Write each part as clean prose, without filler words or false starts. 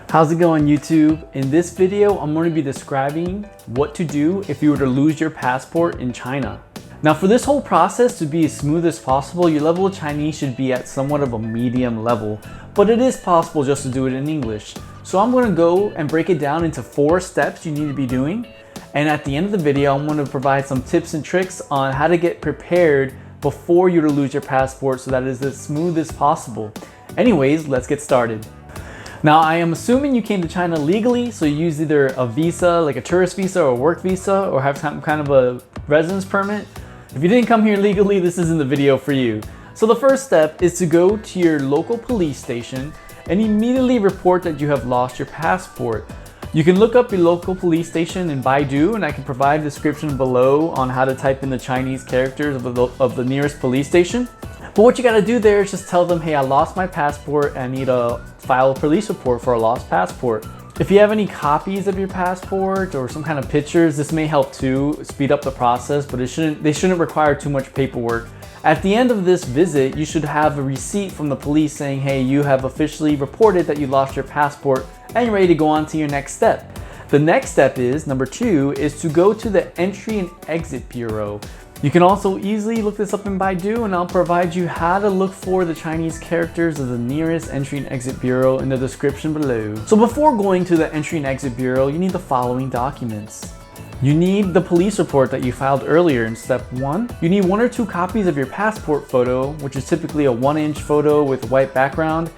How's it going, YouTube? In this video, I'm going to be describing what to do if you were to lose your passport in China. Now, for this whole process to be as smooth as possible, your level of Chinese should be at somewhat of a medium level, but it is possible just to do it in English. So I'm going to go and break it down into 4 steps you need to be doing. And at the end of the video, I'm going to provide some tips and tricks on how to get prepared before you lose your passport so that it is as smooth as possible. Anyways, let's get started. Now, I am assuming you came to China legally, so you use either a visa, like a tourist visa or a work visa, or have some kind of a residence permit. If you didn't come here legally, this isn't the video for you. So the first step is to go to your local police station and immediately report that you have lost your passport. You can look up your local police station in Baidu, and I can provide a description below on how to type in the Chinese characters of the nearest police station. But what you gotta do there is just tell them, hey, I lost my passport and I need to file a police report for a lost passport. If you have any copies of your passport or some kind of pictures, this may help too, speed up the process, but they shouldn't require too much paperwork. At the end of this visit, you should have a receipt from the police saying, hey, you have officially reported that you lost your passport and you're ready to go on to your next step. The next step is, number 2, is to go to the Entry and Exit Bureau. You can also easily look this up in Baidu, and I'll provide you how to look for the Chinese characters of the nearest Entry and Exit Bureau in the description below. So before going to the Entry and Exit Bureau, you need the following documents. You need the police report that you filed earlier in step 1. You need 1 or 2 copies of your passport photo, which is typically a 1-inch photo with white background.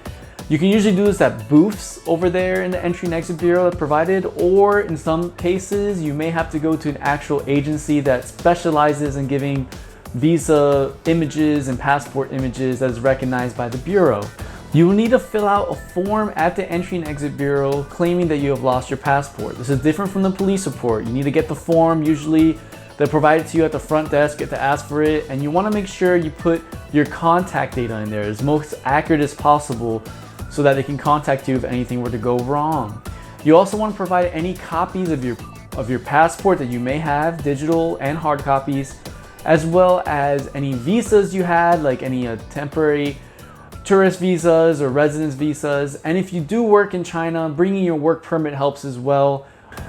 You can usually do this at booths over there in the Entry and Exit Bureau that's provided, or in some cases, you may have to go to an actual agency that specializes in giving visa images and passport images that is recognized by the Bureau. You will need to fill out a form at the Entry and Exit Bureau claiming that you have lost your passport. This is different from the police report. You need to get the form. Usually they provide it to you at the front desk, get to ask for it, and you want to make sure you put your contact data in there as most accurate as possible so that they can contact you if anything were to go wrong. You also want to provide any copies of your passport that you may have, digital and hard copies, as well as any visas you had, like any temporary tourist visas or residence visas. And if you do work in China, bringing your work permit helps as well.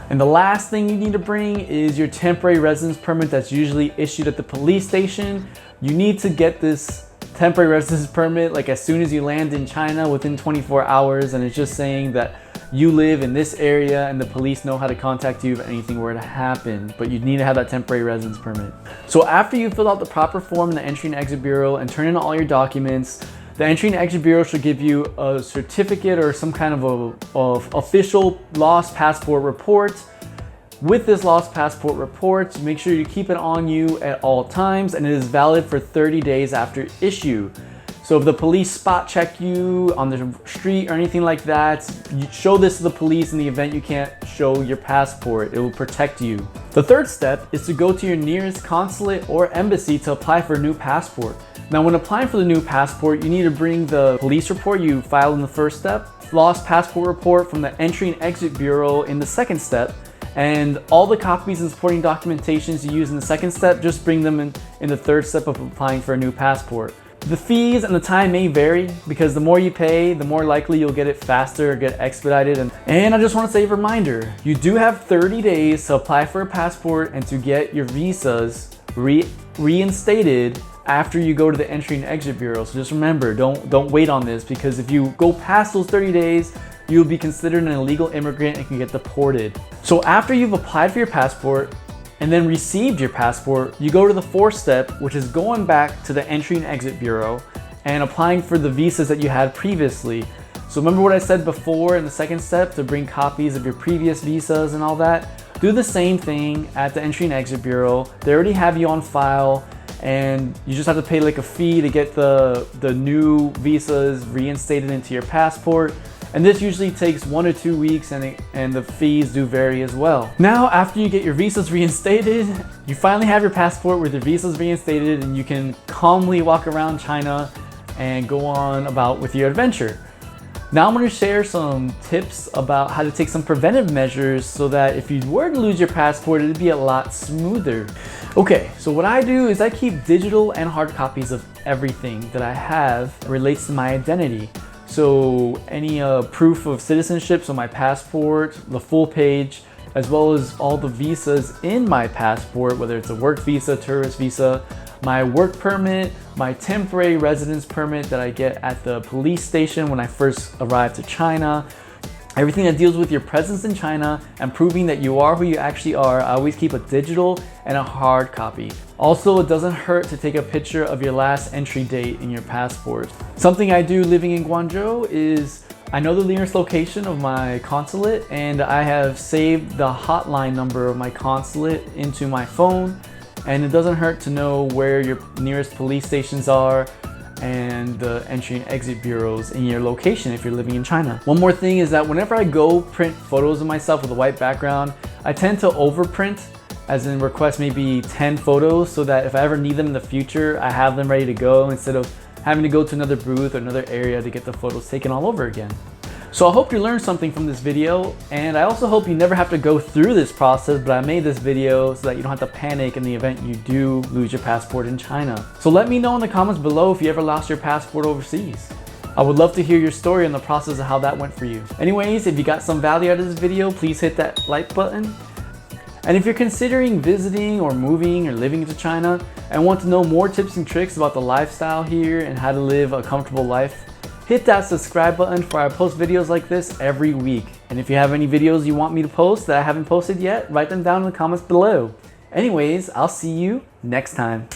And the last thing you need to bring is your temporary residence permit that's usually issued at the police station. You need to get this temporary residence permit like as soon as you land in China, within 24 hours, and it's just saying that you live in this area and the police know how to contact you if anything were to happen, but you need to have that temporary residence permit. So after you fill out the proper form in the Entry and Exit Bureau and turn in all your documents, the Entry and Exit Bureau should give you a certificate or some kind of official lost passport report. With this lost passport report, make sure you keep it on you at all times, and it is valid for 30 days after issue. So if the police spot check you on the street or anything like that, you show this to the police in the event you can't show your passport. It will protect you. The third step is to go to your nearest consulate or embassy to apply for a new passport. Now, when applying for the new passport, you need to bring the police report you filed in the first step, lost passport report from the Entry and Exit Bureau in the second step, and all the copies and supporting documentations you use in the second step, just bring them in the third step of applying for a new passport. The fees and the time may vary because the more you pay, the more likely you'll get it faster or get expedited. And I just want to say a reminder, you do have 30 days to apply for a passport and to get your visas reinstated after you go to the Entry and Exit Bureau. So just remember, don't wait on this, because if you go past those 30 days, you'll be considered an illegal immigrant and can get deported. So after you've applied for your passport and then received your passport, you go to the 4th step, which is going back to the Entry and Exit Bureau and applying for the visas that you had previously. So remember what I said before in the second step, to bring copies of your previous visas and all that? Do the same thing at the Entry and Exit Bureau. They already have you on file, and you just have to pay like a fee to get the new visas reinstated into your passport. And this usually takes 1 or 2 weeks, and the fees do vary as well. Now, after you get your visas reinstated, you finally have your passport with your visas reinstated, and you can calmly walk around China and go on about with your adventure. Now I'm going to share some tips about how to take some preventive measures so that if you were to lose your passport, it'd be a lot smoother. Okay, so what I do is I keep digital and hard copies of everything that I have that relates to my identity. So any proof of citizenship, so my passport, the full page, as well as all the visas in my passport, whether it's a work visa, tourist visa, my work permit, my temporary residence permit that I get at the police station when I first arrive to China. Everything that deals with your presence in China and proving that you are who you actually are. I always keep a digital and a hard copy. Also, it doesn't hurt to take a picture of your last entry date in your passport. Something I do living in Guangzhou is I know the nearest location of my consulate, and I have saved the hotline number of my consulate into my phone, and it doesn't hurt to know where your nearest police stations are and the entry and exit bureaus in your location if you're living in China. One more thing is that whenever I go print photos of myself with a white background, I tend to overprint, as in request maybe 10 photos so that if I ever need them in the future, I have them ready to go instead of having to go to another booth or another area to get the photos taken all over again. So I hope you learned something from this video, and I also hope you never have to go through this process, but I made this video so that you don't have to panic in the event you do lose your passport in China. So let me know in the comments below if you ever lost your passport overseas. I would love to hear your story and the process of how that went for you. Anyways, if you got some value out of this video, please hit that like button. And if you're considering visiting or moving or living into China and want to know more tips and tricks about the lifestyle here and how to live a comfortable life, hit that subscribe button, for I post videos like this every week. And if you have any videos you want me to post that I haven't posted yet, write them down in the comments below. Anyways, I'll see you next time.